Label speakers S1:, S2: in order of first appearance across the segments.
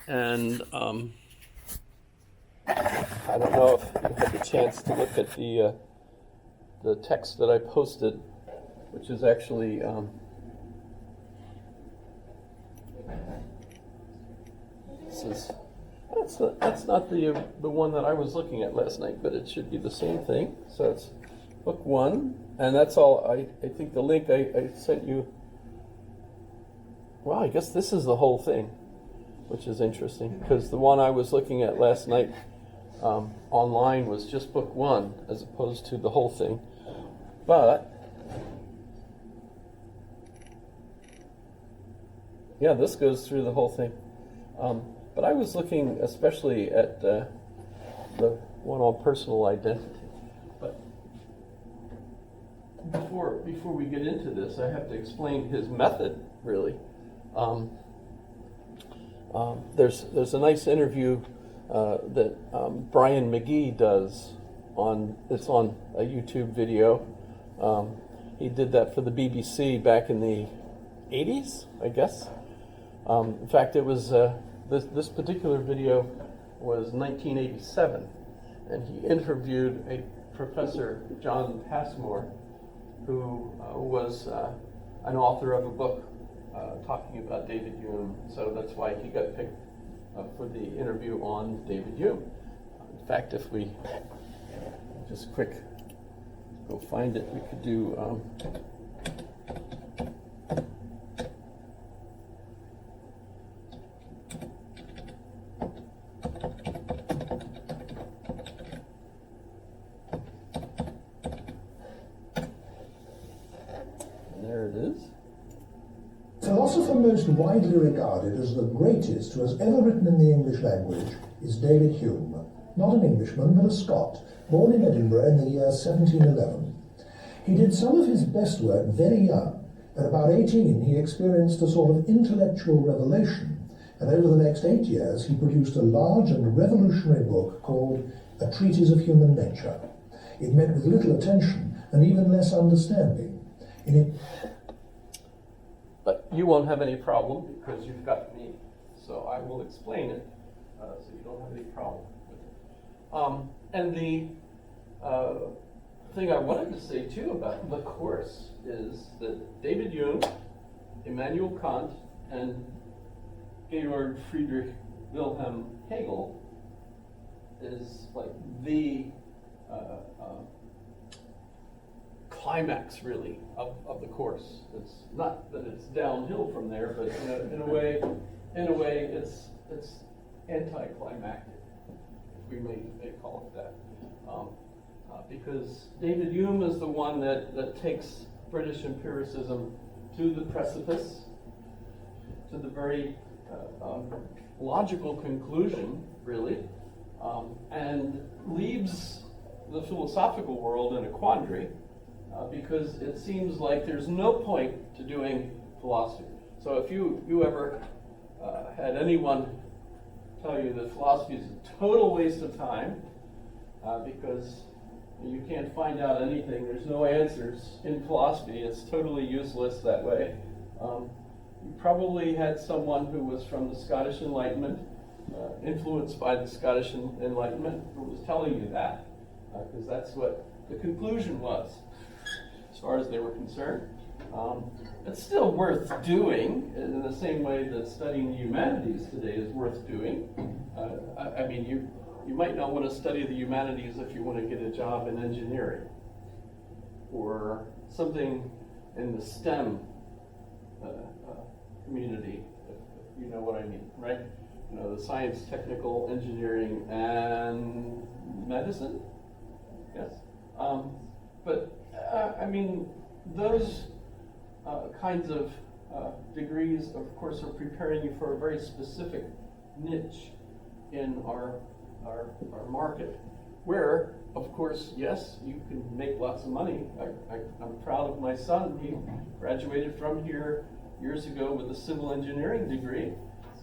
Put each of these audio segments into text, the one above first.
S1: And I don't know if you had the chance to look at the text that I posted, which is actually that's not the one that I was looking at last night, but it should be the same thing. So it's book one, and that's all. I think the link I sent you. Well, I guess this is the whole thing, which is interesting because the one I was looking at last night online was just book one as opposed to the whole thing. But yeah, this goes through the whole thing. But I was looking especially at the one on personal identity. But before we get into this, I have to explain his method, really. There's a nice interview that Brian McGee does it's on a YouTube video. He did that for the BBC back in the 80s, I guess. In fact, it was this particular video was 1987, and he interviewed a Professor John Passmore, who was an author of a book talking about David Hume. So that's why he got picked for the interview on David Hume. In fact, if we just go find it, we could do. There it is.
S2: The philosopher most widely regarded as the greatest who has ever written in the English language is David Hume, not an Englishman but a Scot, born in Edinburgh in the year 1711. He did some of his best work very young. At about 18 he experienced a sort of intellectual revelation, and over the next 8 years he produced a large and revolutionary book called A Treatise of Human Nature. It met with little attention and even less understanding. In it,
S1: but you won't have any problem because you've got me. So I will explain it so you don't have any problem with it. And the thing I wanted to say too about the course is that David Hume, Immanuel Kant, and Georg Friedrich Wilhelm Hegel is like the climax, really, of the course. It's not that it's downhill from there, but in a way, it's anticlimactic, if we may call it that, because David Hume is the one that takes British empiricism to the precipice, to the very logical conclusion, really, and leaves the philosophical world in a quandary. Because it seems like there's no point to doing philosophy. So if you ever had anyone tell you that philosophy is a total waste of time because you can't find out anything, there's no answers in philosophy, it's totally useless that way. You probably had someone who was from the Scottish Enlightenment, influenced by the Scottish Enlightenment, who was telling you that, because that's what the conclusion was. As far as they were concerned. It's still worth doing in the same way that studying the humanities today is worth doing. I mean, you might not want to study the humanities if you want to get a job in engineering or something in the STEM community, if you know what I mean, right? You know, the science, technical, engineering, and medicine, yes. But I mean, those kinds of degrees, of course, are preparing you for a very specific niche in our market, where, of course, yes, you can make lots of money. I'm proud of my son. He graduated from here years ago with a civil engineering degree,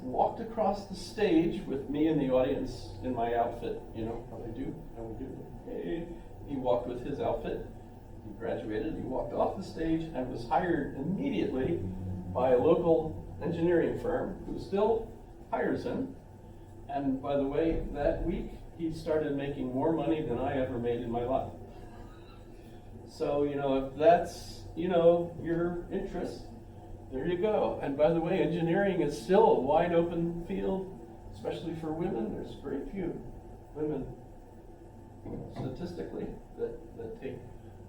S1: walked across the stage with me in the audience in my outfit, you know, how they do, how we do. Hey. He walked with his outfit. He graduated, he walked off the stage and was hired immediately by a local engineering firm who still hires him And by the way, that week, he started making more money than I ever made in my life. So, if that's, your interest, there you go. And by the way, engineering is still a wide open field, especially for women. There's very few women, statistically, that take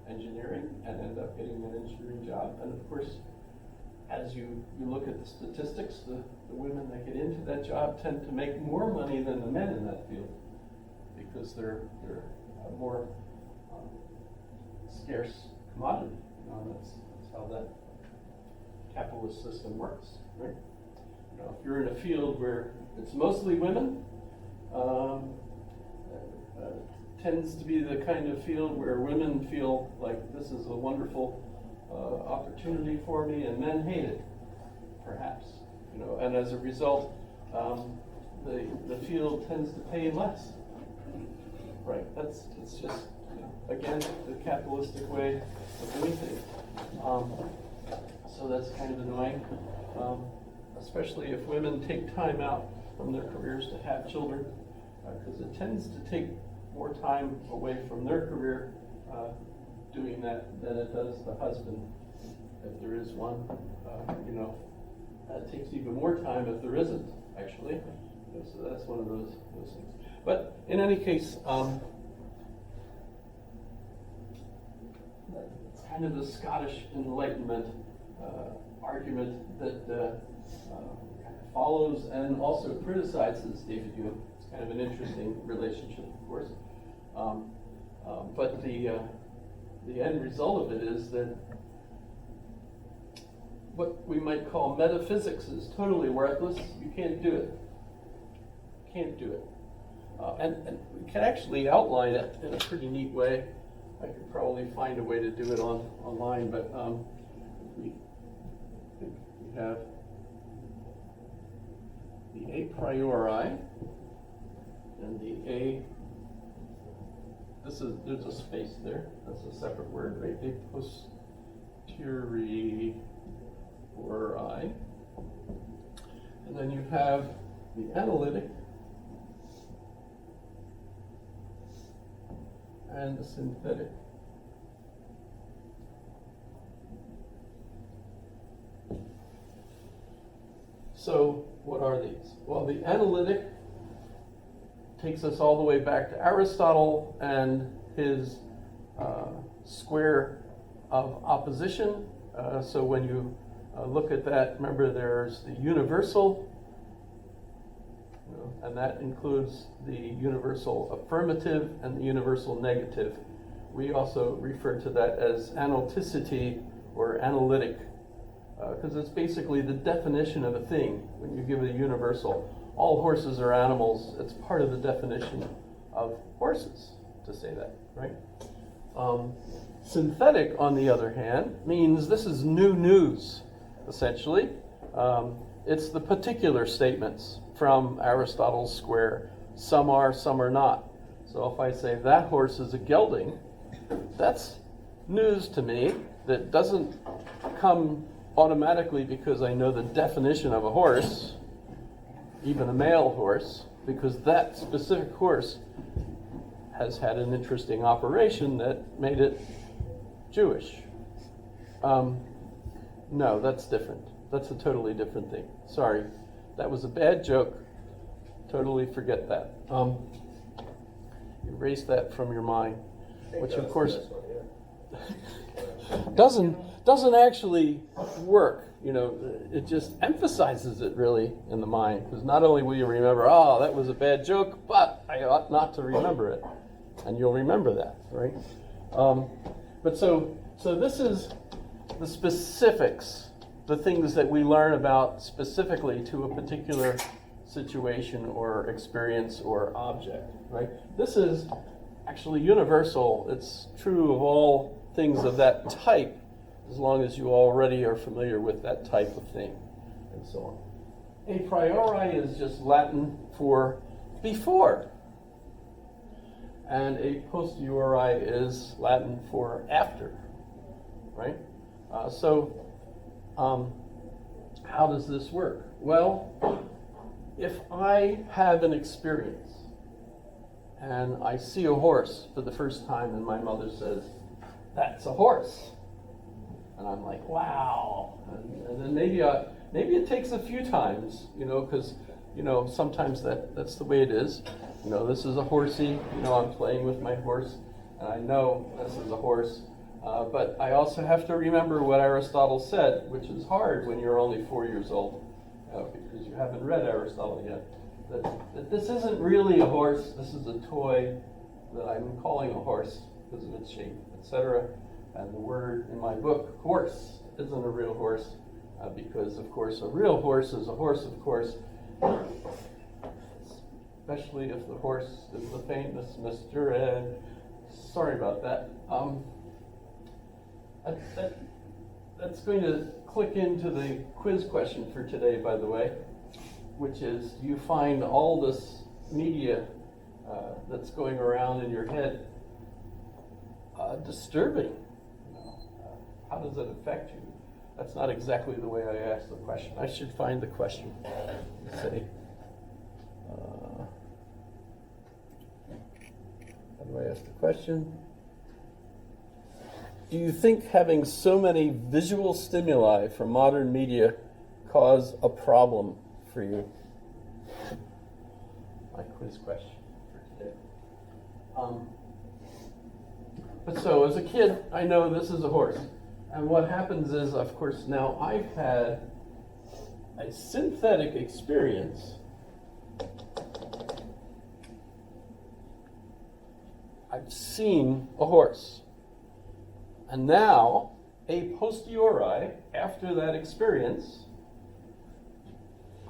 S1: engineering and end up getting an engineering job. And of course, as you look at the statistics, the women that get into that job tend to make more money than the men in that field because they're a more scarce commodity. That's how that capitalist system works, right? If you're in a field where it's mostly women, tends to be the kind of field where women feel like this is a wonderful opportunity for me, and men hate it, perhaps. And as a result, the field tends to pay less. Right? It's just again the capitalistic way of doing things. So that's kind of annoying, especially if women take time out from their careers to have children, because it tends to take more time away from their career doing that than it does the husband, if there is one. That takes even more time if there isn't, actually. So that's one of those things. But in any case, it's kind of the Scottish Enlightenment argument that follows and also criticizes David Hume. It's kind of an interesting relationship, of course. But the end result of it is that what we might call metaphysics is totally worthless. You can't do it. Can't do it. And we can actually outline it in a pretty neat way. I could probably find a way to do it online, but we have the a priori and the a. There's a space there. That's a separate word, right? A posteriori. And then you have the analytic and the synthetic. So what are these? Well, the analytic takes us all the way back to Aristotle and his square of opposition. So when you look at that, remember there's the universal, and that includes the universal affirmative and the universal negative. We also refer to that as analyticity or analytic, because it's basically the definition of a thing. When you give it a universal, all horses are animals. It's part of the definition of horses to say that, right? Synthetic, on the other hand, means this is new news, essentially. It's the particular statements from Aristotle's square. Some are not. So if I say that horse is a gelding, that's news to me that doesn't come automatically because I know the definition of a horse, even a male horse, because that specific horse has had an interesting operation that made it Jewish. No, that's different. That's a totally different thing. Sorry, that was a bad joke. Totally forget that. Erase that from your mind, which of course doesn't actually work. It just emphasizes it really in the mind, because not only will you remember, oh, that was a bad joke, but I ought not to remember it, and you'll remember that, right? But so this is the specifics, the things that we learn about specifically to a particular situation or experience or object, right? This is actually universal. It's true of all things of that type, as long as you already are familiar with that type of thing, and so on. A priori is just Latin for before, and a posteriori is Latin for after, right? So how does this work? Well, if I have an experience and I see a horse for the first time and my mother says, "That's a horse," and I'm like, "Wow," and then maybe it takes a few times, because sometimes that's the way it is. This is a horsey. I'm playing with my horse, and I know this is a horse. But I also have to remember what Aristotle said, which is hard when you're only 4 years old, because you haven't read Aristotle yet. That this isn't really a horse. This is a toy that I'm calling a horse because of its shape, etc. And the word in my book, horse, isn't a real horse, because, of course, a real horse is a horse, of course, especially if the horse is the famous Mr. Ed. Sorry about that. That's going to click into the quiz question for today, by the way, which is, do you find all this media that's going around in your head disturbing? How does it affect you? That's not exactly the way I asked the question. I should find the question. Let's see. How do I ask the question? Do you think having so many visual stimuli from modern media cause a problem for you? My quiz question for today. But so, as a kid, I know this is a horse. And what happens is, of course, now I've had a synthetic experience. I've seen a horse. And now, a posteriori, after that experience,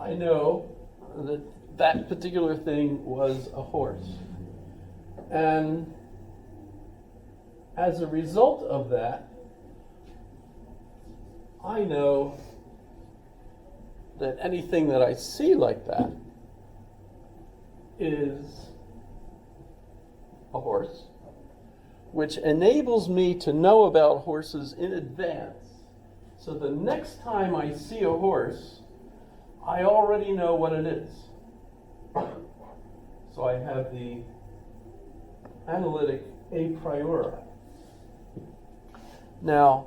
S1: I know that that particular thing was a horse. And as a result of that, I know that anything that I see like that is a horse, which enables me to know about horses in advance. So the next time I see a horse, I already know what it is. So I have the analytic a priori. Now,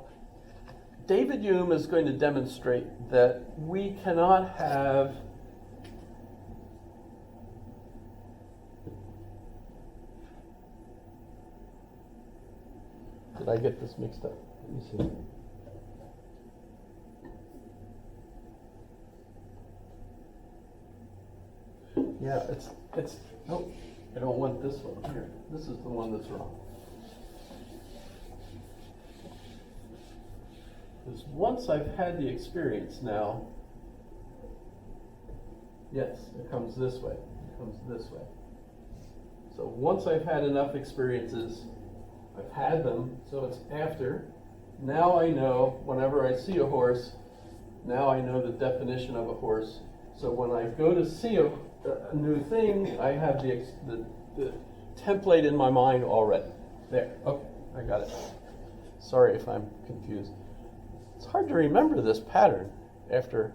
S1: David Hume is going to demonstrate that we cannot have Did I get this mixed up? Let me see. Yeah, it's nope. I don't want this one here. This is the one that's wrong. Because once I've had the experience now, yes, it comes this way. It comes this way. So once I've had enough experiences, I've had them, so it's after. Now I know, whenever I see a horse, now I know the definition of a horse. So when I go to see a new thing, I have the template in my mind already. There, okay, I got it. Sorry if I'm confused. It's hard to remember this pattern after,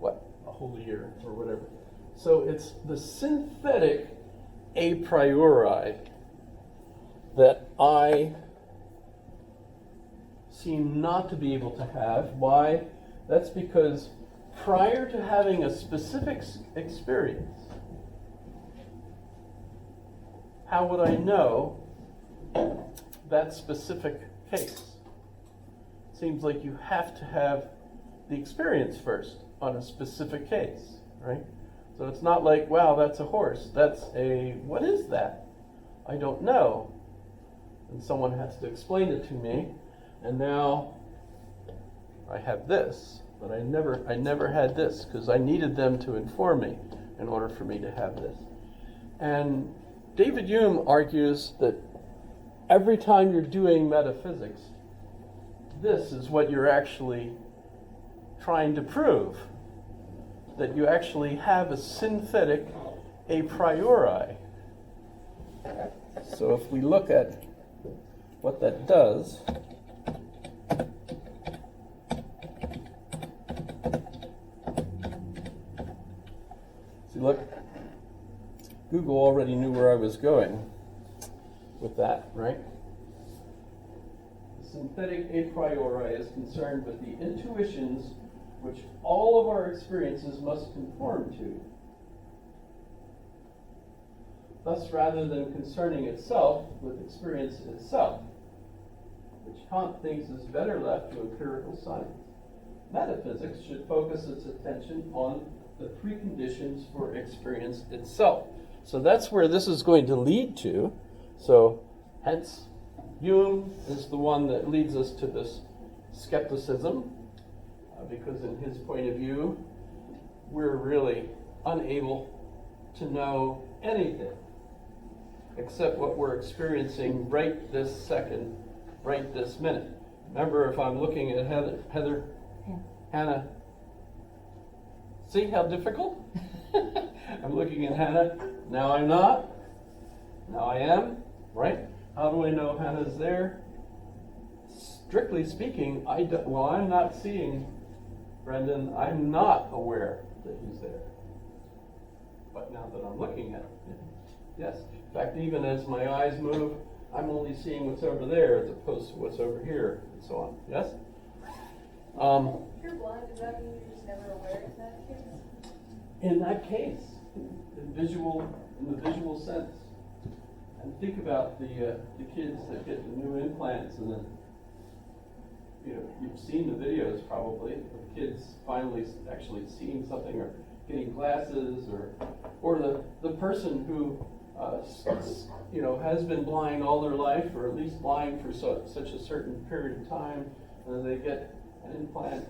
S1: a whole year or whatever. So it's the synthetic a priori that I seem not to be able to have. Why? That's because prior to having a specific experience, how would I know that specific case? Seems like you have to have the experience first on a specific case, right? So it's not like, wow, that's a horse. What is that? I don't know. And someone has to explain it to me. And now I have this, but I never had this because I needed them to inform me in order for me to have this. And David Hume argues that every time you're doing metaphysics, this is what you're actually trying to prove, that you actually have a synthetic a priori. So if we look at what that does, See, look, Google already knew where I was going with that, right? The synthetic a priori is concerned with the intuitions which all of our experiences must conform to. Thus, rather than concerning itself with experience itself, which Kant thinks is better left to empirical science, metaphysics should focus its attention on the preconditions for experience itself. So that's where this is going to lead to. So, hence, Hume is the one that leads us to this skepticism, because in his point of view, we're really unable to know anything except what we're experiencing right this second, right this minute. Remember, if I'm looking at Heather, Hannah, see how difficult? I'm looking at Hannah, now I'm not, now I am, right? How do I know Hannah's there? Strictly speaking, I'm not seeing Brendan, I'm not aware that he's there. But now that I'm looking at him, yes. In fact, even as my eyes move, I'm only seeing what's over there as opposed to what's over here, and so on. Yes?
S3: If you're blind, does that mean you're just never aware in that case?
S1: In that case, in the visual sense. And think about the kids that get the new implants, and then, you've seen the videos probably of kids finally actually seeing something, or getting glasses, or the person who has been blind all their life, or at least blind for such a certain period of time, and then they get an implant,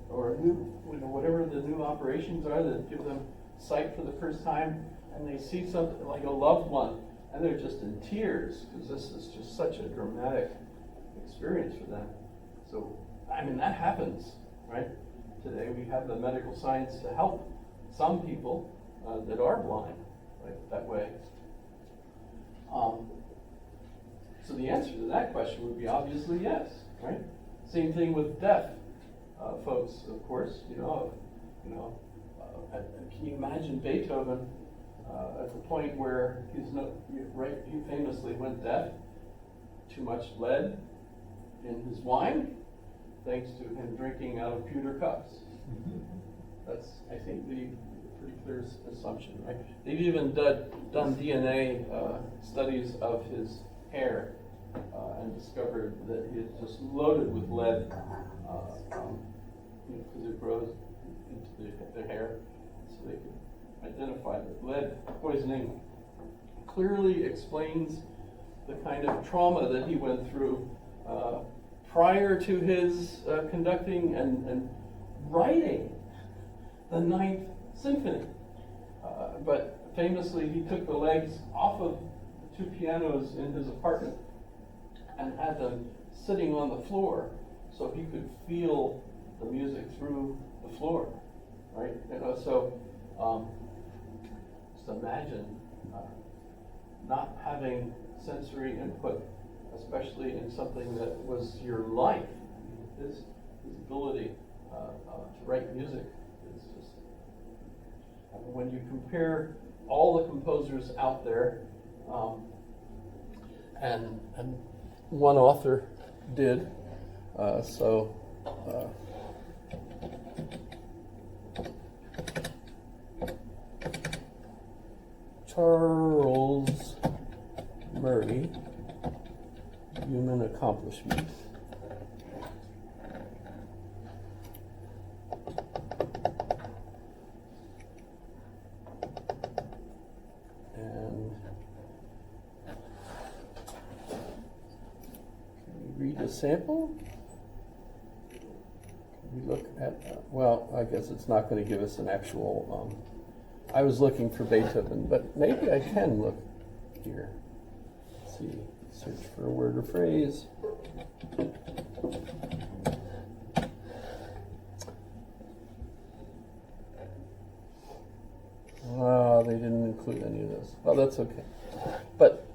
S1: or a new, whatever the new operations are that give them sight for the first time, and they see something like a loved one, and they're just in tears because this is just such a dramatic experience for them. So, that happens, right? Today we have the medical science to help some people that are blind, right, that way. So the answer to that question would be obviously yes, right? Same thing with deaf folks, of course. Can you imagine Beethoven at the point where he famously went deaf? Too much lead in his wine, thanks to him drinking out of pewter cups. That's, I think, the pretty clear assumption, right? They've even done DNA studies of his hair and discovered that he is just loaded with lead, because it grows into the hair, so they could identify that lead poisoning clearly explains the kind of trauma that he went through prior to his conducting and writing the Ninth Symphony. But famously, he took the legs off of the two pianos in his apartment and had them sitting on the floor so he could feel the music through the floor, right? So just imagine not having sensory input, especially in something that was your life. His ability to write music is just, when you compare all the composers out there, and one author did, Charles Murray, Human Accomplishments. And can we read a sample? Can we look at, well, I guess it's not going to give us an actual, I was looking for Beethoven, but maybe I can look here. Let's see, search for a word or phrase. Oh, they didn't include any of this. Well, that's okay. But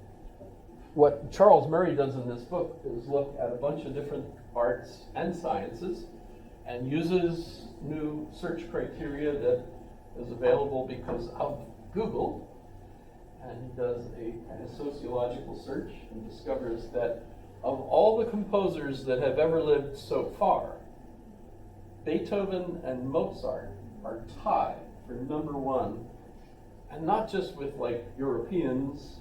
S1: what Charles Murray does in this book is look at a bunch of different arts and sciences and uses new search criteria that is available because of Google, and he does a kind of sociological search and discovers that of all the composers that have ever lived so far, Beethoven and Mozart are tied for #1, and not just with like Europeans